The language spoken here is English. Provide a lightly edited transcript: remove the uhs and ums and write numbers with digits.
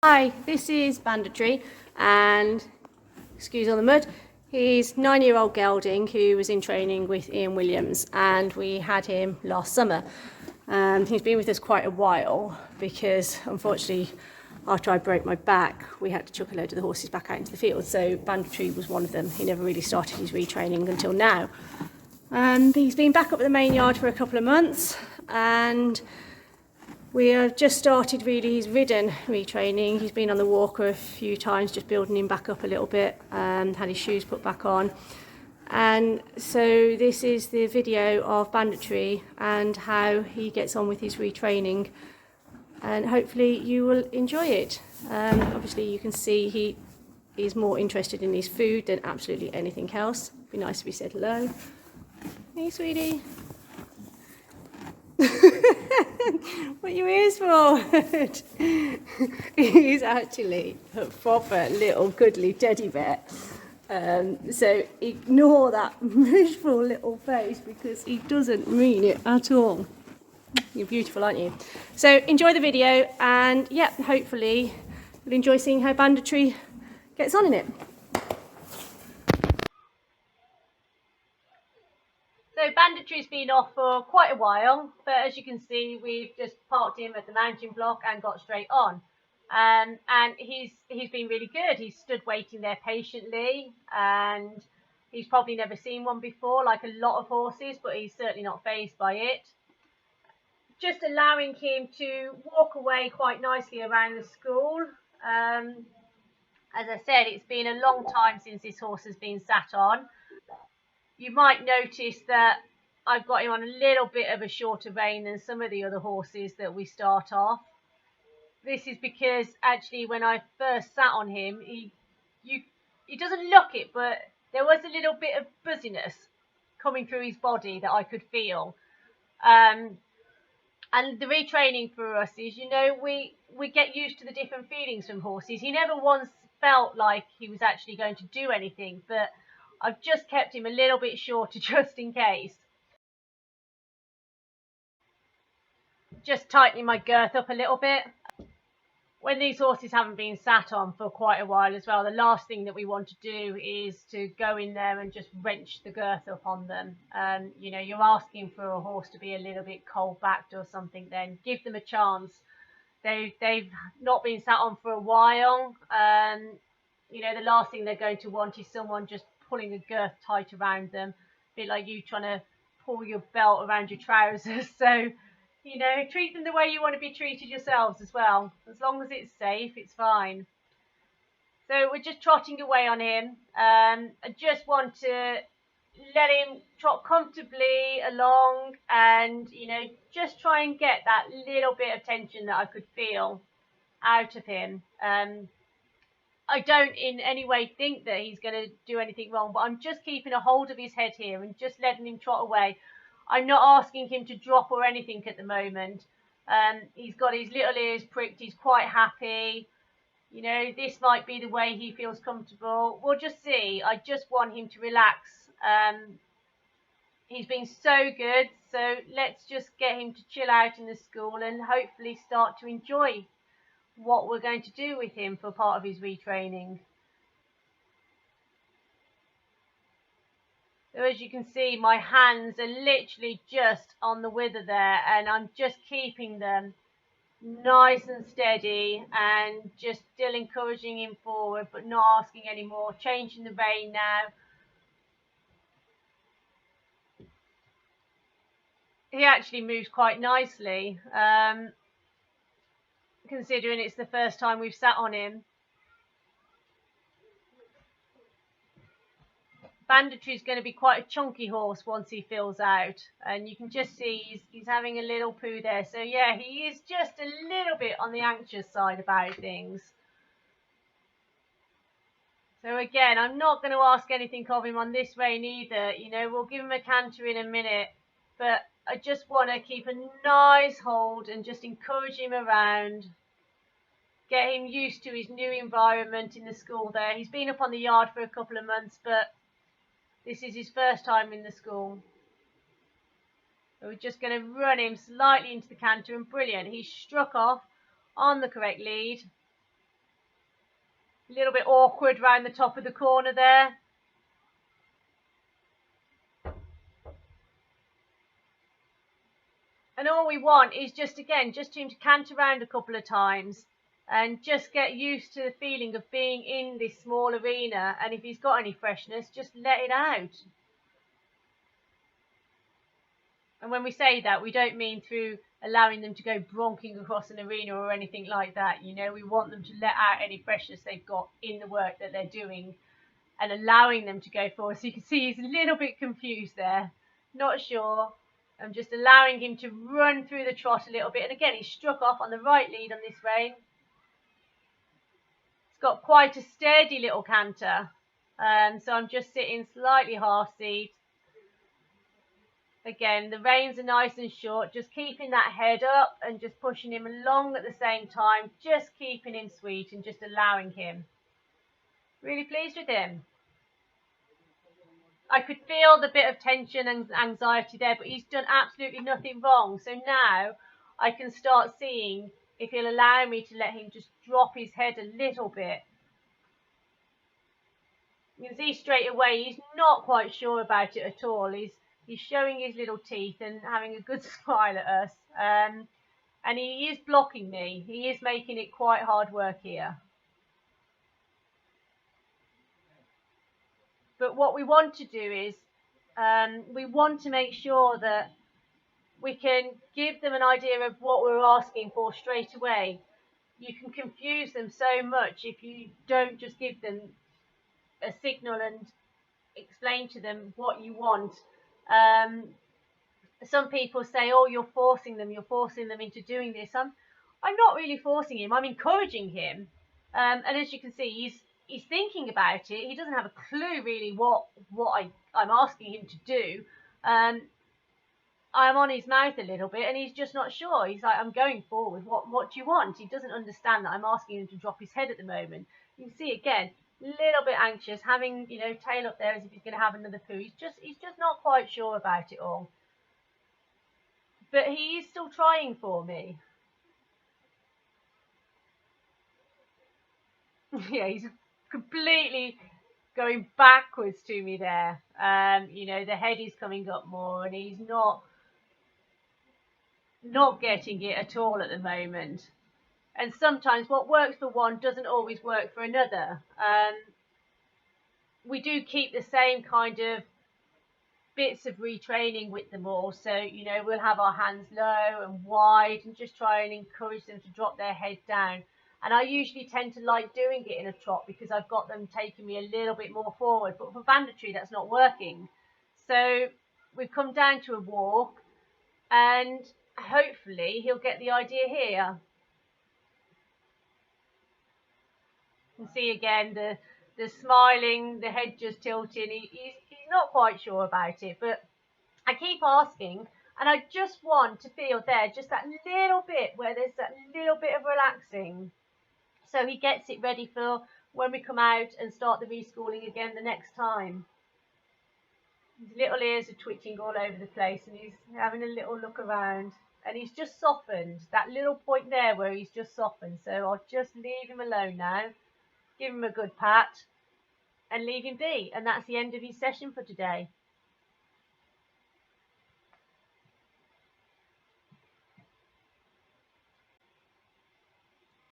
Hi, this is Banditry, and excuse all the mud. He's 9-year-old gelding who was in training with Ian Williams, and we had him last summer. He's been with us quite a while because, unfortunately, after I broke my back, we had to chuck a load of the horses back out into the field. So Banditry was one of them. He never really started his retraining until now. He's been back up at the main yard for a couple of months, and we have just started really his ridden retraining. He's been on the walker a few times, just building him back up a little bit, had his shoes put back on. And so this is the video of Banditry and how he gets on with his retraining, and hopefully you will enjoy it. Obviously you can see he is more interested in his food than absolutely anything else. It'd be nice if he said hello. Hey sweetie. What are your ears for? He's actually a proper little cuddly teddy bear. So ignore that miserable little face because he doesn't mean it at all. You're beautiful, aren't you? So enjoy the video, and yeah, hopefully you'll enjoy seeing how Banditry gets on in it. So Banditry's been off for quite a while, but as you can see, we've just parked him at the mounting block and got straight on. And he's been really good. He's stood waiting there patiently, and he's probably never seen one before, like a lot of horses, but he's certainly not fazed by it. Just allowing him to walk away quite nicely around the school. As I said, it's been a long time since this horse has been sat on. You might notice that I've got him on a little bit of a shorter rein than some of the other horses that we start off. This is because actually when I first sat on him, he doesn't look it, but there was a little bit of buzziness coming through his body that I could feel. And the retraining for us is, we get used to the different feelings from horses. He never once felt like he was actually going to do anything, but I've just kept him a little bit shorter just in case. Just tightening my girth up a little bit. When these horses haven't been sat on for quite a while as well, the last thing that we want to do is to go in there and just wrench the girth up on them. You're asking for a horse to be a little bit cold-backed or something, then give them a chance. They've not been sat on for a while. The last thing they're going to want is someone just pulling a girth tight around them, a bit like you trying to pull your belt around your trousers. So, treat them the way you want to be treated yourselves as well. As long as it's safe, it's fine. So we're just trotting away on him. I just want to let him trot comfortably along and, just try and get that little bit of tension that I could feel out of him. I don't in any way think that he's going to do anything wrong, but I'm just keeping a hold of his head here and just letting him trot away. I'm not asking him to drop or anything at the moment. He's got his little ears pricked. He's quite happy. This might be the way he feels comfortable. We'll just see. I just want him to relax. He's been so good, so let's just get him to chill out in the school and hopefully start to enjoy what we're going to do with him for part of his retraining. So as you can see, my hands are literally just on the wither there, and I'm just keeping them nice and steady and just still encouraging him forward, but not asking any more. Changing the rein now. He actually moves quite nicely, considering it's the first time we've sat on him. Banditry is going to be quite a chunky horse once he fills out, and you can just see he's having a little poo there. So yeah, he is just a little bit on the anxious side about things. So again, I'm not going to ask anything of him on this rein either. We'll give him a canter in a minute, but I just want to keep a nice hold and just encourage him around. Get him used to his new environment in the school there. He's been up on the yard for a couple of months, but this is his first time in the school. So we're just going to run him slightly into the canter, and brilliant. He's struck off on the correct lead. A little bit awkward round the top of the corner there. And all we want is just for him to cant around a couple of times and just get used to the feeling of being in this small arena. And if he's got any freshness, just let it out. And when we say that, we don't mean through allowing them to go bronking across an arena or anything like that. You know, we want them to let out any freshness they've got in the work that they're doing and allowing them to go forward. So you can see he's a little bit confused there, not sure. I'm just allowing him to run through the trot a little bit. And again, he's struck off on the right lead on this rein. It's got quite a sturdy little canter. So I'm just sitting slightly half seat. Again, the reins are nice and short, just keeping that head up and just pushing him along at the same time, just keeping him sweet and just allowing him. Really pleased with him. I could feel the bit of tension and anxiety there, but he's done absolutely nothing wrong. So now I can start seeing if he'll allow me to let him just drop his head a little bit. You can see straight away he's not quite sure about it at all. He's showing his little teeth and having a good smile at us. And he is blocking me. He is making it quite hard work here. But what we want to do is we want to make sure that we can give them an idea of what we're asking for straight away. You can confuse them so much if you don't just give them a signal and explain to them what you want. Some people say, oh, you're forcing them into doing this. I'm not really forcing him, I'm encouraging him. And as you can see, he's thinking about it. He doesn't have a clue really what I'm asking him to do. I'm on his mouth a little bit and he's just not sure. He's like, I'm going forward. What do you want? He doesn't understand that I'm asking him to drop his head at the moment. You can see again, a little bit anxious, having, you know, tail up there as if he's going to have another poo. He's just not quite sure about it all. But he is still trying for me. Yeah, he's completely going backwards to me there. You know, the head is coming up more and he's not getting it at all at the moment. And sometimes what works for one doesn't always work for another. We do keep the same kind of bits of retraining with them all. So, you know, we'll have our hands low and wide and just try and encourage them to drop their head down. And I usually tend to like doing it in a trot because I've got them taking me a little bit more forward. But for banditry, that's not working. So we've come down to a walk and hopefully he'll get the idea here. You can see again the smiling, the head just tilting. He's not quite sure about it, but I keep asking, and I just want to feel there just that little bit where there's that little bit of relaxing, so he gets it ready for when we come out and start the reschooling again the next time. His little ears are twitching all over the place, and he's having a little look around, and he's just softened. That little point there where he's just softened, so I'll just leave him alone now, give him a good pat, and leave him be. And that's the end of his session for today.